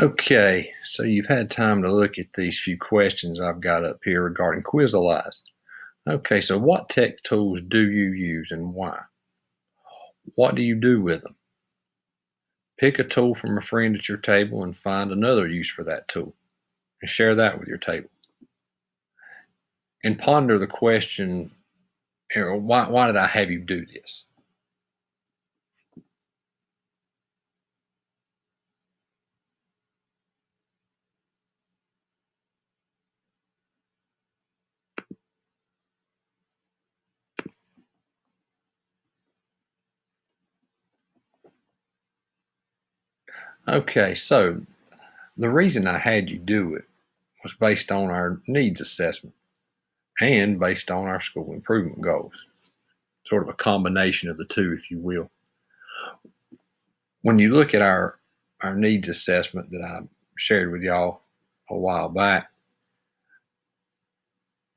Okay, so you've had time to look at these few questions I've got up here regarding Quizalize. Okay, so what tech tools do you use and why? What do you do with them? Pick a tool from a friend at your table and find another use for that tool and share that with your table. And ponder the question, why did I have you do this? Okay, so the reason I had you do it was based on our needs assessment and based on our school improvement goals. Sort of a combination of the two, if you will. When you look at our needs assessment that I shared with y'all a while back,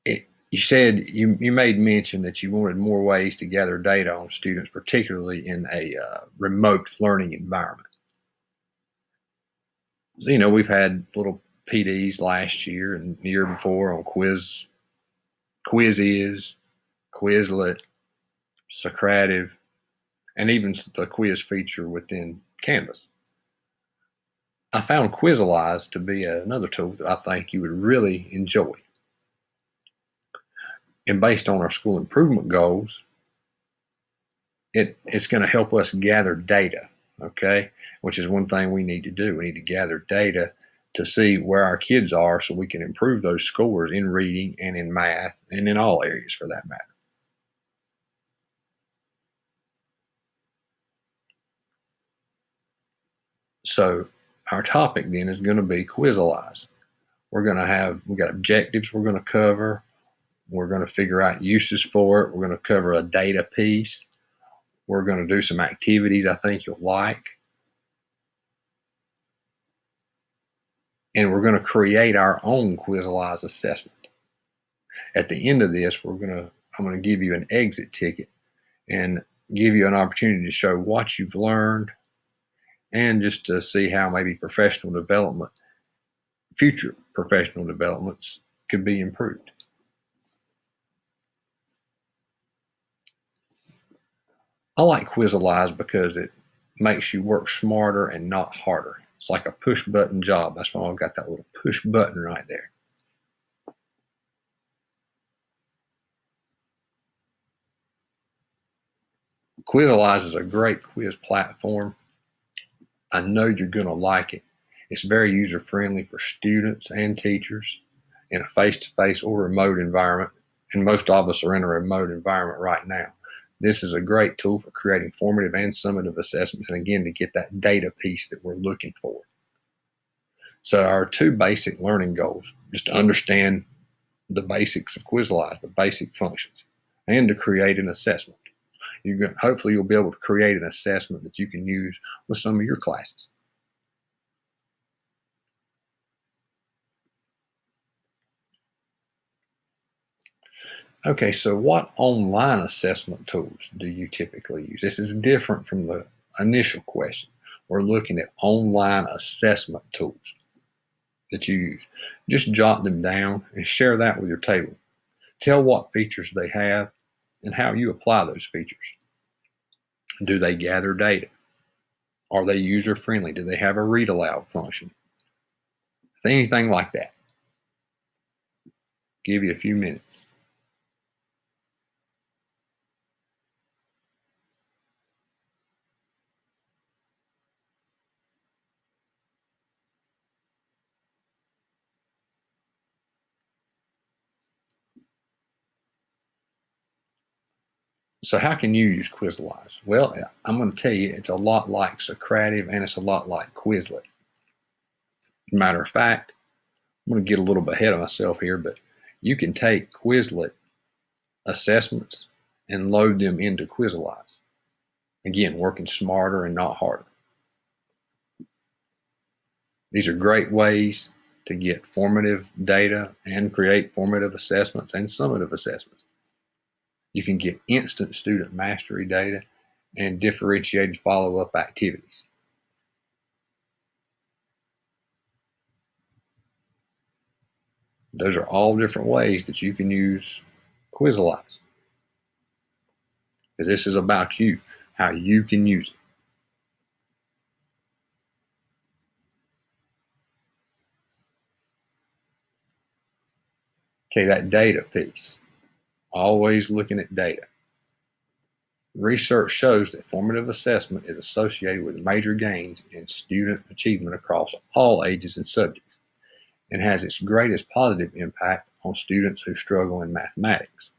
you said you made mention that you wanted more ways to gather data on students, particularly in a remote learning environment. You know, we've had little PDs last year and the year before on Quiz, Quizlet, Socrative, and even the quiz feature within Canvas. I found Quizalize to be another tool that I think you would really enjoy. And based on our school improvement goals, it's going to help us gather data, okay? Which is one thing we need to do. We need to gather data to see where our kids are so we can improve those scores in reading and in math and in all areas for that matter. So our topic then is going to be Quizalize. We've got objectives we're going to cover. We're going to figure out uses for it. We're going to cover a data piece. We're going to do some activities I think you'll like. And we're going to create our own Quizalize assessment. At the end of this, I'm going to give you an exit ticket and give you an opportunity to show what you've learned and just to see how maybe future professional developments could be improved. I like Quizalize because it makes you work smarter and not harder. It's like a push button job. That's why I've got that little push button right there. Quizalize is a great quiz platform. I know you're going to like it. It's very user friendly for students and teachers in a face to face or remote environment. And most of us are in a remote environment right now. This is a great tool for creating formative and summative assessments, and again, to get that data piece that we're looking for. So, our two basic learning goals just to understand the basics of Quizalize, the basic functions, and to create an assessment. Hopefully, you'll be able to create an assessment that you can use with some of your classes. Okay, so what online assessment tools do you typically use? This is different from the initial question. We're looking at online assessment tools that you use. Just jot them down and share that with your table. Tell what features they have and how you apply those features. Do they gather data? Are they user friendly? Do they have a read aloud function? Anything like that. Give you a few minutes. So how can you use Quizalize? Well, I'm going to tell you it's a lot like Socrative and it's a lot like Quizlet. Matter of fact, I'm going to get a little bit ahead of myself here, but you can take Quizlet assessments and load them into Quizalize. Again, working smarter and not harder. These are great ways to get formative data and create formative assessments and summative assessments. You can get instant student mastery data and differentiated follow-up activities. Those are all different ways that you can use Quizalize. Because this is about you, how you can use it. Okay, that data piece. Always looking at data. Research shows that formative assessment is associated with major gains in student achievement across all ages and subjects, and has its greatest positive impact on students who struggle in mathematics.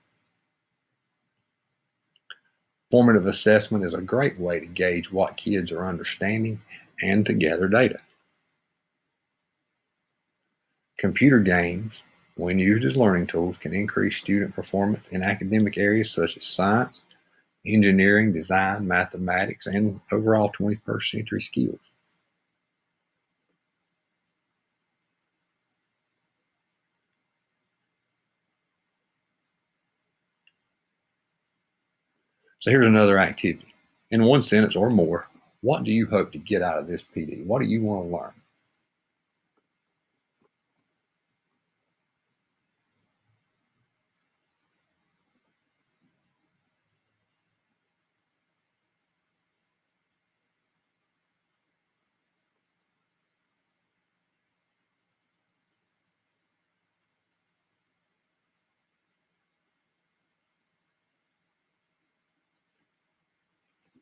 Formative assessment is a great way to gauge what kids are understanding and to gather data. Computer games, when used as learning tools, can increase student performance in academic areas such as science, engineering, design, mathematics, and overall 21st century skills. So here's another activity. In one sentence or more, what do you hope to get out of this PD? What do you want to learn?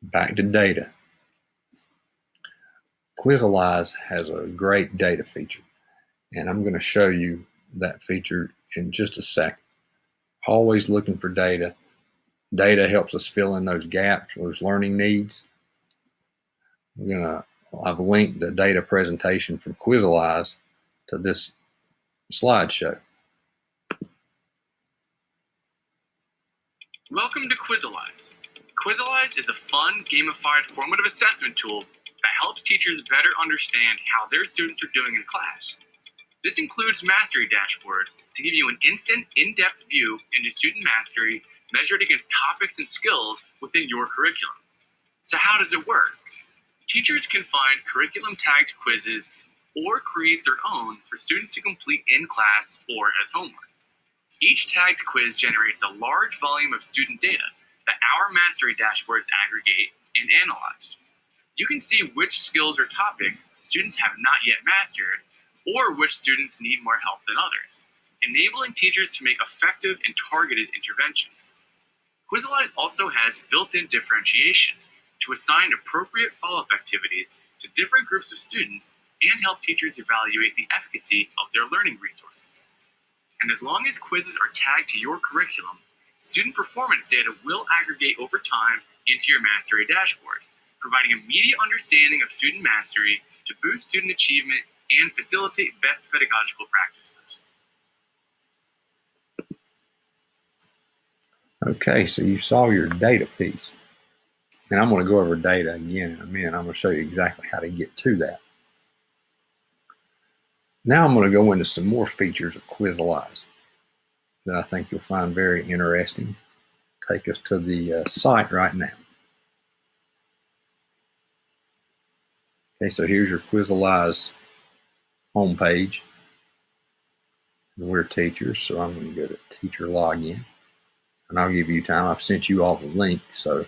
Back to data. Quizalize has a great data feature, and I'm going to show you that feature in just a second. Always looking for data. Data helps us fill in those gaps, those learning needs. I've linked the data presentation from Quizalize to this slideshow. Welcome to Quizalize. Quizalize is a fun, gamified, formative assessment tool that helps teachers better understand how their students are doing in class. This includes mastery dashboards to give you an instant, in-depth view into student mastery measured against topics and skills within your curriculum. So how does it work? Teachers can find curriculum-tagged quizzes or create their own for students to complete in class or as homework. Each tagged quiz generates a large volume of student data that our mastery dashboards aggregate and analyze. You can see which skills or topics students have not yet mastered, or which students need more help than others, enabling teachers to make effective and targeted interventions. Quizalize also has built-in differentiation to assign appropriate follow-up activities to different groups of students and help teachers evaluate the efficacy of their learning resources. And as long as quizzes are tagged to your curriculum, student performance data will aggregate over time into your mastery dashboard, providing immediate understanding of student mastery to boost student achievement and facilitate best pedagogical practices. Okay, so you saw your data piece. And I'm going to go over data again in a minute. I'm going to show you exactly how to get to that. Now I'm going to go into some more features of Quizalize that I think you'll find very interesting. Take us to the site right now. Okay, so here's your Quizalize homepage. We're teachers, so I'm going to go to teacher login. And I'll give you time. I've sent you all the link, so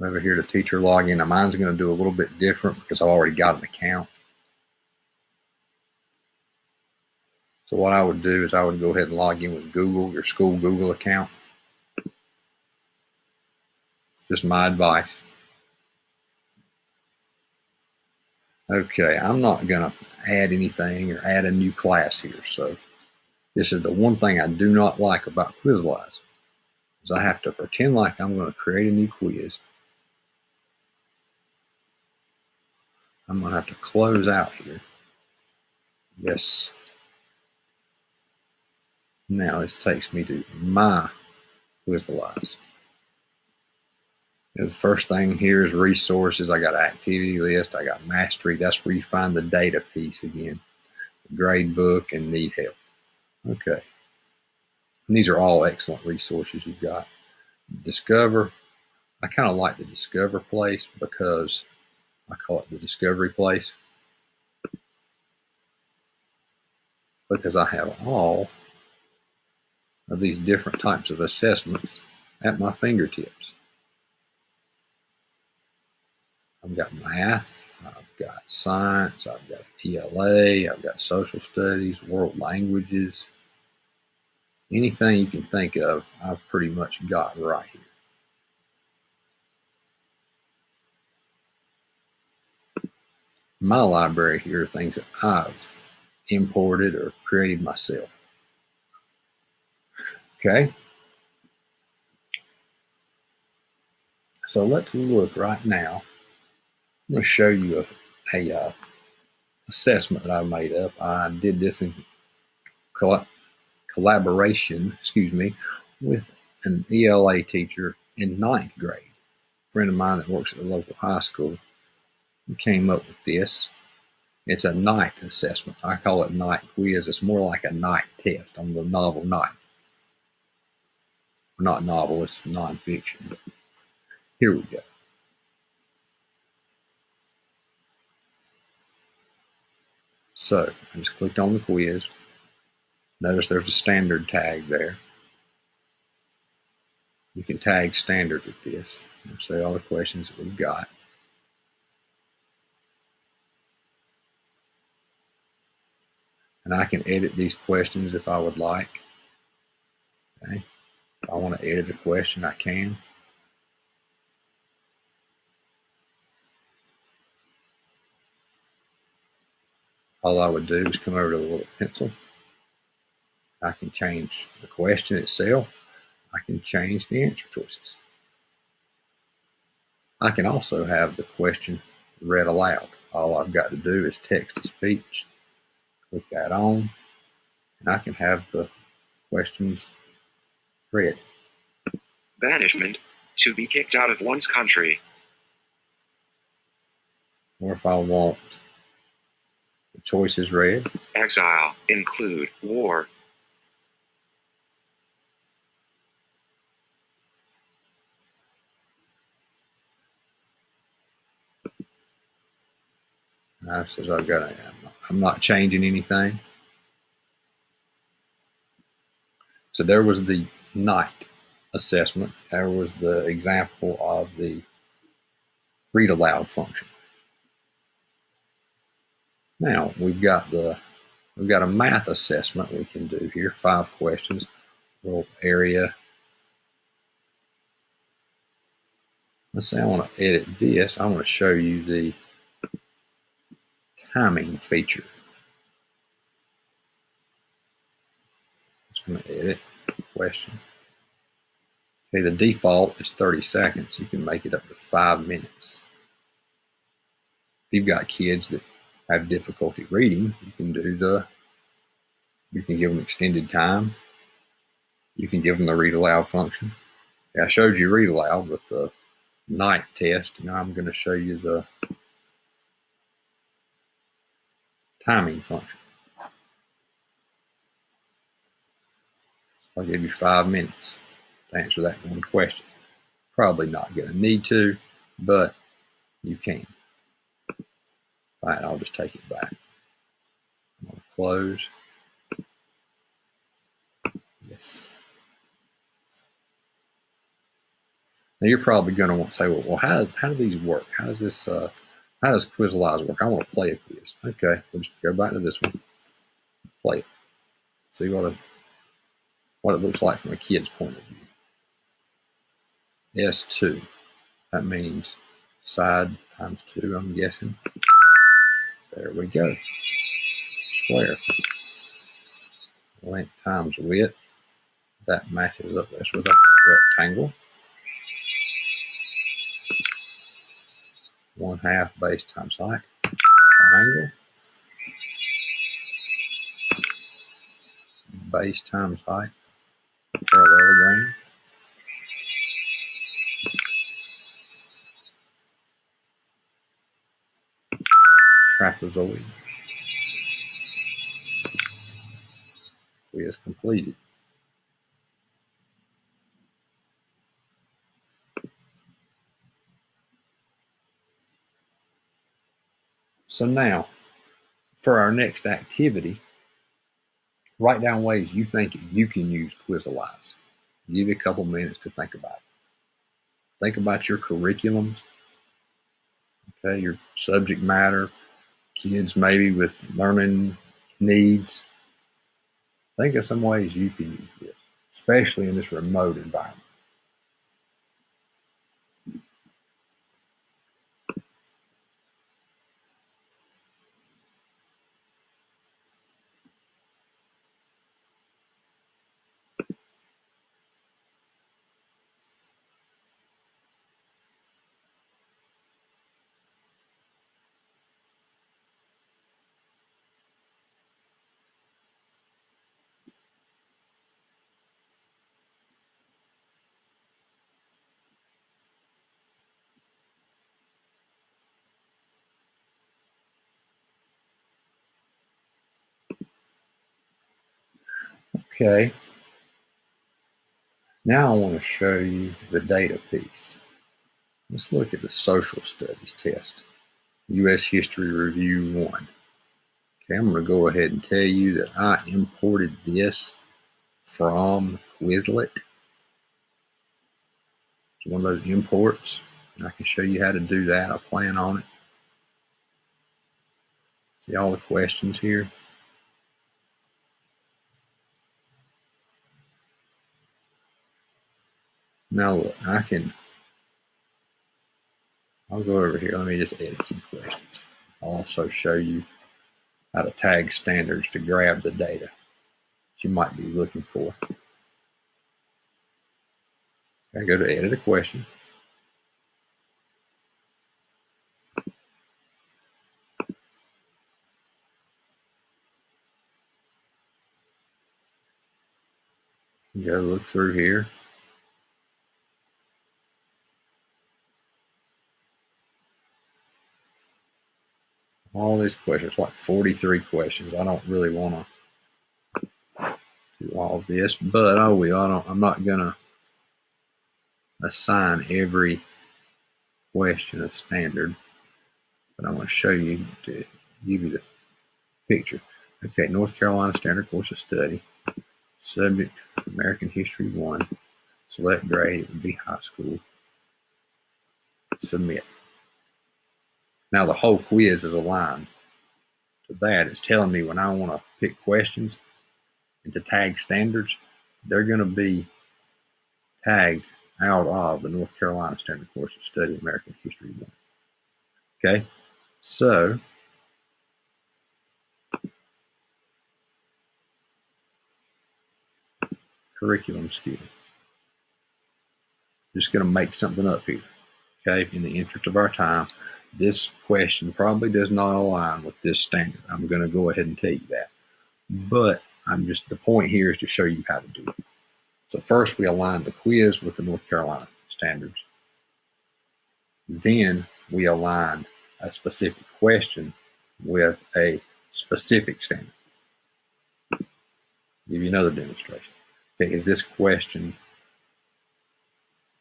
over here to teacher login. Now mine's going to do a little bit different because I've already got an account. So what I would do is I would go ahead and log in with Google, your school Google account. Just my advice. Okay, I'm not going to add anything or add a new class here. So this is the one thing I do not like about Quizalize, is I have to pretend like I'm going to create a new quiz. I'm going to have to close out here. Yes. Now this takes me to my Quizalize. The first thing here is resources. I got activity list. I got mastery. That's where you find the data piece again. Grade book and need help. Okay. And these are all excellent resources you've got. Discover. I kind of like the Discover place because I call it the Discovery place. because I have all of these different types of assessments at my fingertips. I've got math, I've got science, I've got ELA, I've got social studies, world languages. Anything you can think of, I've pretty much got right here. My library here are things that I've imported or created myself. Okay, so let's look right now. I'm going to show you a assessment that I made up. I did this in collaboration, with an ELA teacher in ninth grade. A friend of mine that works at the local high school came up with this. It's a night assessment. I call it night quiz. It's more like a night test on the novel Night. Not novel, it's nonfiction. But here we go. So I just clicked on the quiz. Notice there's a standard tag there. You can tag standard with this. And say all the questions that we've got. And I can edit these questions if I would like. Okay. If I want to edit a question, I can. All I would do is come over to the little pencil. I can change the question itself. I can change the answer choices. I can also have the question read aloud. All I've got to do is text to speech. Click that on, and I can have the questions read. Banishment, to be kicked out of one's country. Or if I want the choices read. Exile, include, war. Now says I'm not changing anything. So there was the night assessment. There was the example of the read aloud function. Now we've got a math assessment we can do here. 5 questions, little area. Let's say I want to edit this. I want to show you the timing feature. Just going to edit question. Okay, the default is 30 seconds. You can make it up to 5 minutes. If you've got kids that have difficulty reading, you can give them extended time. You can give them the read aloud function. I showed you read aloud with the night test. Now I'm going to show you the timing function. So I'll give you 5 minutes to answer that one question. Probably not going to need to, but you can. All right, I'll just take it back. I'm going to close. Yes. Now you're probably going to want to say, well, how do these work? How does Quizalize work? I want to play a quiz. Okay, we'll just go back to this one. Play it. See what it looks like from a kid's point of view. S2. That means side times 2, I'm guessing. There we go. Square. Length times width. That matches up this with a rectangle. 1/2 base times height. Triangle. Base times height. Parallelogram. Trapezoid. Quiz completed. So now, for our next activity, Write down ways you think you can use Quizalize. Give you a couple minutes to think about it. Think about your curriculums, okay, your subject matter, kids maybe with learning needs. Think of some ways you can use this, especially in this remote environment. Okay, now I want to show you the data piece. Let's look at the social studies test, U.S. History Review 1. Okay, I'm going to go ahead and tell you that I imported this from Quizlet. It's one of those imports, and I can show you how to do that. I plan on it. See all the questions here? Now look, I'll go over here. Let me just edit some questions. I'll also show you how to tag standards to grab the data that you might be looking for. I go to edit a question. Go look through here. All these questions, like 43 questions. I don't really want to do all of this, but I will. I'm not going to assign every question a standard, but I'm going to show you to give you the picture. Okay, North Carolina Standard Course of Study. Subject, American History 1. Select grade, it would be high school. Submit. Now the whole quiz is aligned to that. It's telling me when I want to pick questions and to tag standards, they're going to be tagged out of the North Carolina Standard Course of Study, American History 1. Okay, so curriculum scheme. Just going to make something up here. Okay, in the interest of our time, this question probably does not align with this standard. I'm going to go ahead and tell you that. But the point here is to show you how to do it. So first we align the quiz with the North Carolina standards. Then we align a specific question with a specific standard. Give you another demonstration. Okay, is this question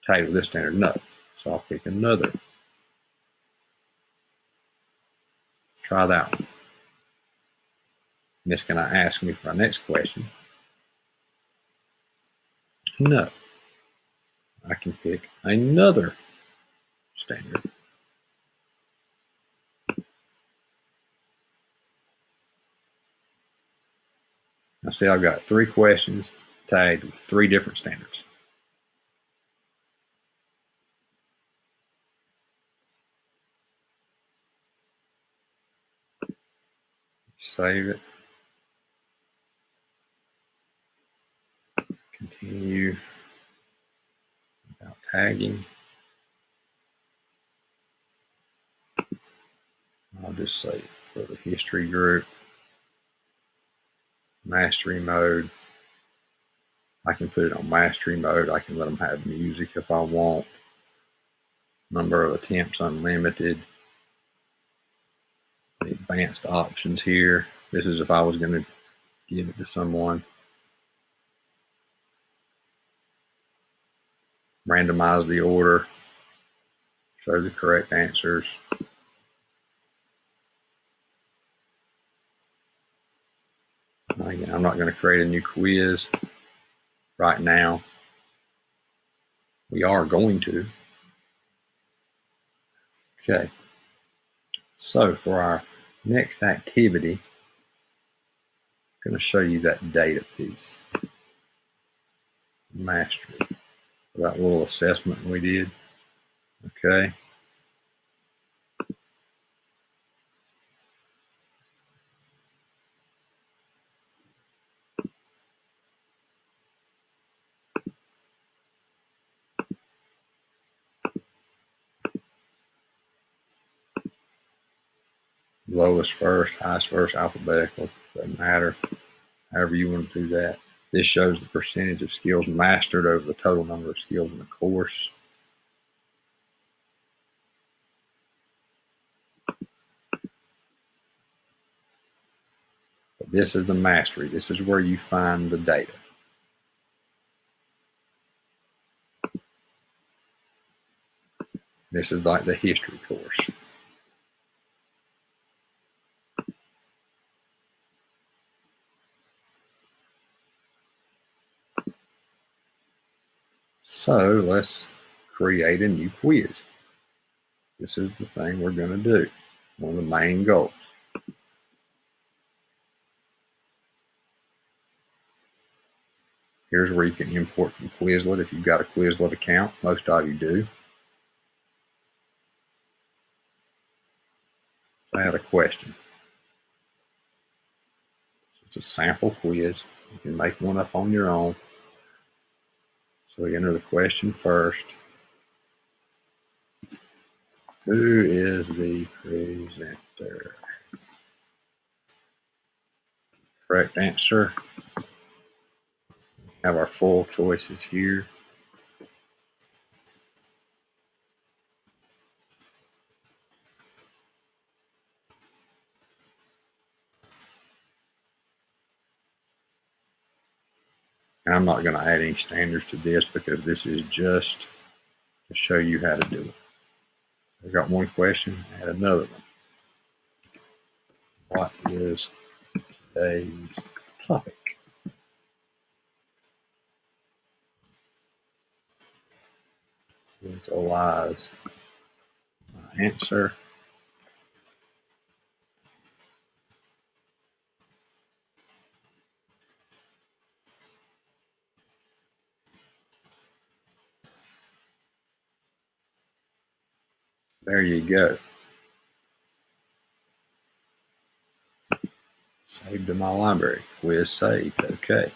tagged with this standard? No. So I'll pick another. Let's try that one. And it's going to ask me for my next question. No. I can pick another standard. Now see, I've got 3 questions tagged with 3 different standards. Save it. Continue without tagging. I'll just say for the history group, mastery mode. I can put it on mastery mode. I can let them have music if I want. Number of attempts unlimited. The advanced options here. This is if I was going to give it to someone. Randomize the order. Show the correct answers. Again, I'm not going to create a new quiz right now. We are going to. Okay. So for our next activity, I'm going to show you that data piece. Mastery. That little assessment we did. Okay. Lowest first, highest first, alphabetical, doesn't matter. However you want to do that. This shows the percentage of skills mastered over the total number of skills in the course. But this is the mastery. This is where you find the data. This is like the history course. So let's create a new quiz. This is the thing we're going to do. One of the main goals. Here's where you can import from Quizlet if you've got a Quizlet account. Most of you do. So I had a question. It's a sample quiz. You can make one up on your own. So we enter the question first. Who is the presenter? Correct answer. Have our full choices here. And I'm not going to add any standards to this because this is just to show you how to do it. I've got one question, add another one. What is today's topic? Visualize my answer. There you go. Saved to my library. Quiz saved. Okay.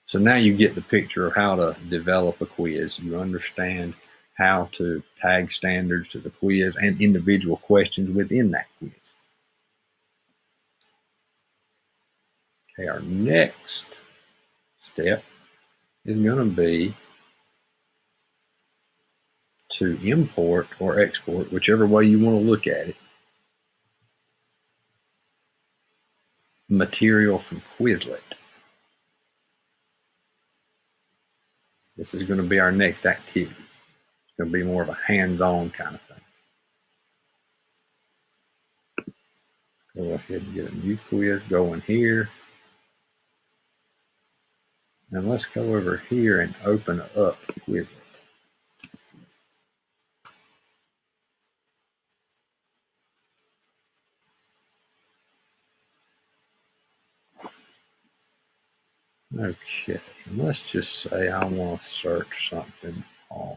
So now you get the picture of how to develop a quiz. You understand how to tag standards to the quiz and individual questions within that quiz. Okay, our next step is going to be to import or export, whichever way you want to look at it, material from Quizlet. This is going to be our next activity. It's going to be more of a hands-on kind of thing. Go ahead and get a new quiz going here. And let's go over here and open up Quizlet. Okay, and let's just say I want to search something on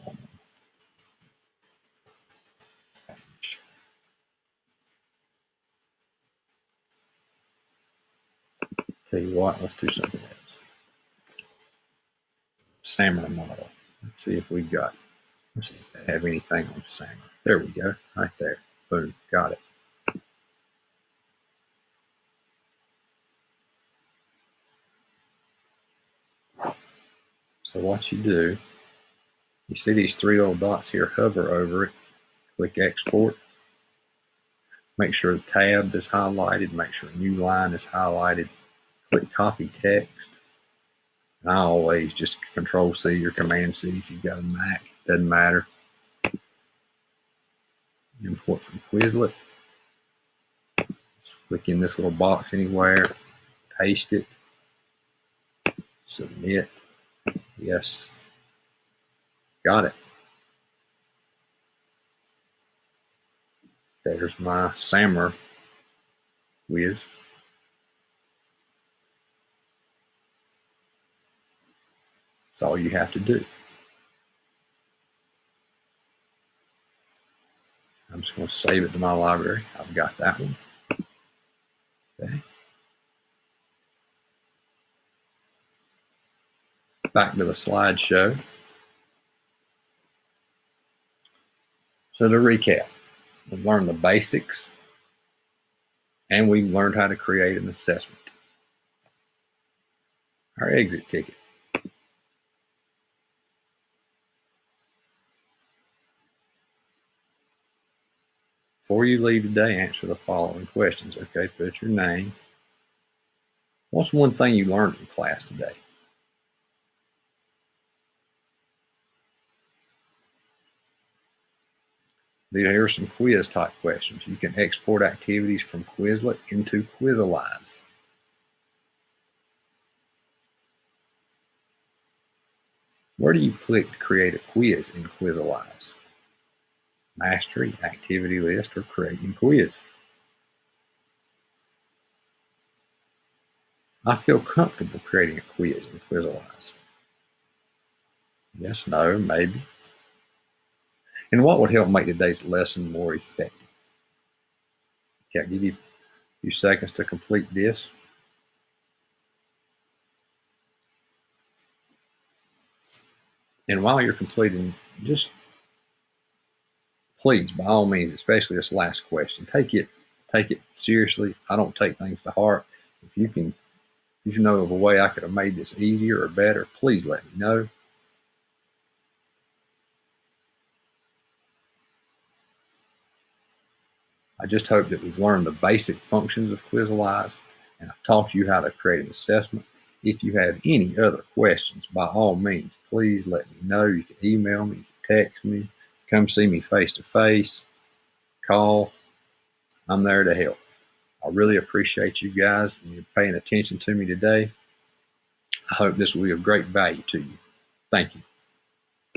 Tell you what, let's do something else. SAMR model. Let's see if we got, let's see if they have anything on SAMR. There we go, right there. Boom, got it. So what you do, you see these three little dots here, hover over it, click export. Make sure the tab is highlighted, make sure a new line is highlighted. Click copy text. And I always just Control C or Command C if you've got a Mac, doesn't matter. Import from Quizlet. Click in this little box anywhere, paste it, submit. Yes, got it. There's my SAMR quiz. That's all you have to do. I'm just going to save it to my library. I've got that one. Okay. Back to the slideshow. So to recap, we've learned the basics and we've learned how to create an assessment. Our exit ticket. Before you leave today, answer the following questions. Okay, put your name. What's one thing you learned in class today? Here are some quiz type questions. You can export activities from Quizlet into Quizalize. Where do you click to create a quiz in Quizalize? Mastery, activity list, or creating quiz? I feel comfortable creating a quiz in Quizalize. Yes, no, maybe. And what would help make today's lesson more effective? Okay, I'll give you a few seconds to complete this. And while you're completing, just please, by all means, especially this last question, take it seriously. I don't take things to heart. If you know of a way I could have made this easier or better, please let me know. I just hope that we've learned the basic functions of Quizalize, and I've taught you how to create an assessment. If you have any other questions, by all means, please let me know. You can email me, you can text me, come see me face to face, call. I'm there to help. I really appreciate you guys and you paying attention to me today. I hope this will be of great value to you. Thank you.